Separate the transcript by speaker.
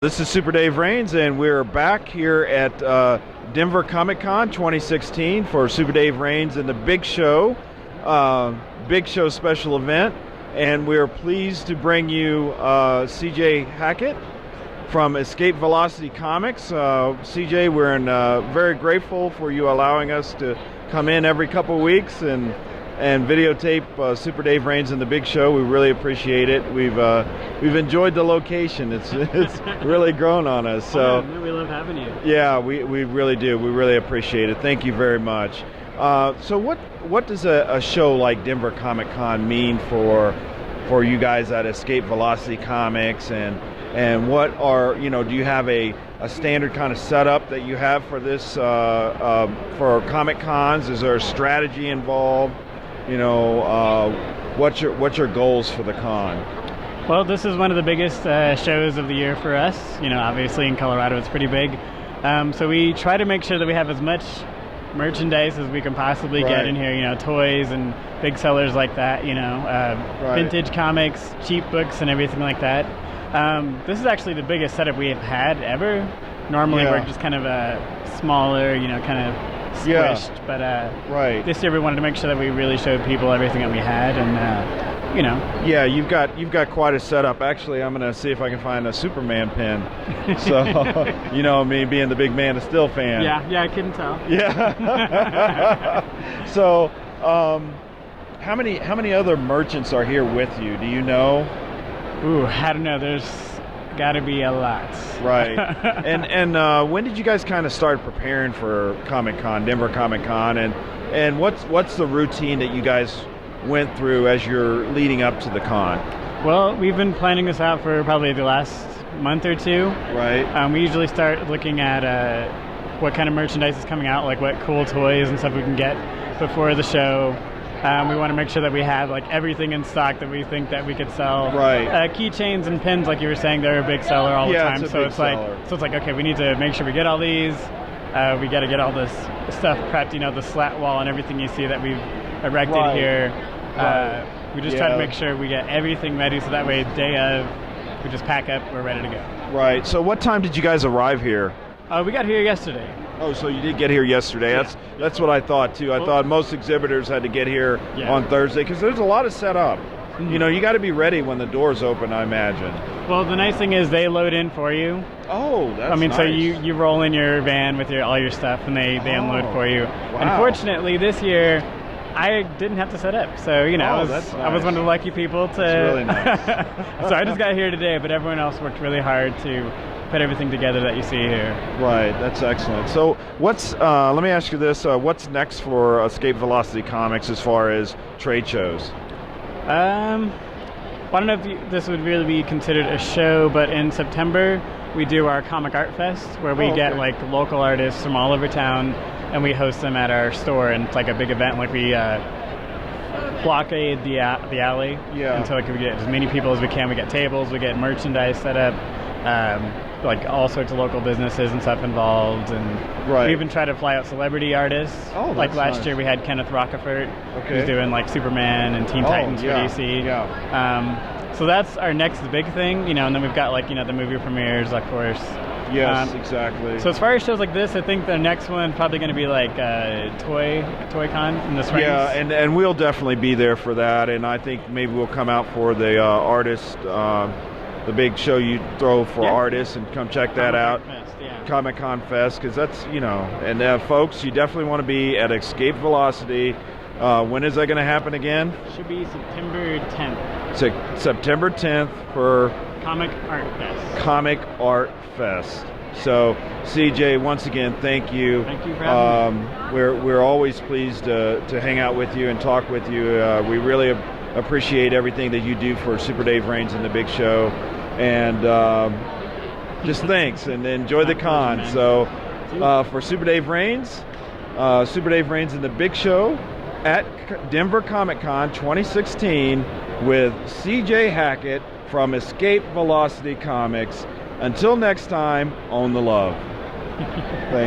Speaker 1: This is Super Dave Rains, and we're back here at Denver Comic Con 2016 for Super Dave Rains and the Big Show special event. And we're pleased to bring you CJ Hacket from Escape Velocity Comics. CJ, we're very grateful for you allowing us to come in every couple of weeks and videotape Super Dave Rains and the Big Show. We really appreciate it. We've enjoyed the location. It's really grown on us. So
Speaker 2: we love having you.
Speaker 1: Yeah, we really do. We really appreciate it. Thank you very much. So what does a show like Denver Comic Con mean for you guys at Escape Velocity Comics, and what are, do you have a standard kind of setup that you have for this for Comic Cons? Is there a strategy involved? What's your goals for the con?
Speaker 2: Well, this is one of the biggest shows of the year for us. Obviously in Colorado it's pretty big. So we try to make sure that we have as much merchandise as we can possibly get in here, toys and big sellers like that, vintage comics, cheap books and everything like that. This is actually the biggest setup we have had ever. Normally we're just kind of a smaller, kind of squished, but this year we wanted to make sure that we really showed people everything that we had, and
Speaker 1: Yeah, you've got quite a setup. Actually, I'm gonna see if I can find a Superman pin. So, me being the big Man of Steel fan.
Speaker 2: Yeah, I couldn't tell.
Speaker 1: Yeah. So, how many other merchants are here with you? Do you know?
Speaker 2: Ooh, I don't know. There's got to be a lot.
Speaker 1: Right. And when did you guys kind of start preparing for Comic-Con, Denver Comic-Con, and what's the routine that you guys went through as you're leading up to the con?
Speaker 2: Well, we've been planning this out for probably the last month or two.
Speaker 1: Right.
Speaker 2: We usually start looking at what kind of merchandise is coming out, like what cool toys and stuff we can get before the show. We want to make sure that we have everything in stock that we think that we could sell.
Speaker 1: Right.
Speaker 2: Keychains and pins, like you were saying, they're a big seller all the time. So it's like okay, we need to make sure we get all these. We got to get all this stuff prepped. The slat wall and everything you see that we've erected here. We just try to make sure we get everything ready, so that way day of we just pack up, we're ready to go.
Speaker 1: Right. So what time did you guys arrive here?
Speaker 2: We got here yesterday.
Speaker 1: Oh, so you did get here yesterday.
Speaker 2: Yeah.
Speaker 1: That's what I thought too. I thought most exhibitors had to get here on Thursday, because there's a lot of setup. Mm-hmm. You got to be ready when the doors open, I imagine.
Speaker 2: Well, the nice thing is they load in for you.
Speaker 1: Oh, that's nice.
Speaker 2: So you roll in your van with all your stuff, and they unload for you.
Speaker 1: Wow.
Speaker 2: Unfortunately, this year I didn't have to set up, so I was one of the lucky people to.
Speaker 1: That's really nice.
Speaker 2: So I just got here today, but everyone else worked really hard to put everything together that you see here.
Speaker 1: Right, that's excellent. So what's let me ask you this: what's next for Escape Velocity Comics as far as trade shows?
Speaker 2: I don't know if this would really be considered a show, but in September we do our Comic Art Fest, where we get local artists from all over town, and we host them at our store, and it's like a big event. We blockade the alley until we get as many people as we can. We get tables, we get merchandise set up, all sorts of local businesses and stuff involved, and we even try to fly out celebrity artists.
Speaker 1: Oh,
Speaker 2: like last year we had Kenneth Rockefort, who's doing Superman and Teen Titans for DC.
Speaker 1: Yeah.
Speaker 2: So that's our next big thing, and then we've got the movie premieres, of course.
Speaker 1: Yes, exactly.
Speaker 2: So as far as shows like this, I think the next one probably going to be Toy Con in the Springs.
Speaker 1: Yeah, and we'll definitely be there for that, and I think maybe we'll come out for the artist, the big show you throw for artists, and come check that out. Comic-Con Fest, because that's, and folks, you definitely want to be at Escape Velocity. When is that going to happen again?
Speaker 2: Should be September 10th.
Speaker 1: September 10th for
Speaker 2: Comic Art Fest.
Speaker 1: Comic Art Fest. So, CJ, once again, thank you.
Speaker 2: Thank you for having me.
Speaker 1: We're always pleased to hang out with you and talk with you. We really appreciate everything that you do for Super Dave Rains and the Big Show. And just thanks, and enjoy the con. So, for Super Dave Rains and the Big Show at Denver Comic Con 2016 with CJ Hacket from Escape Velocity Comics. Until next time, own the love. Thanks.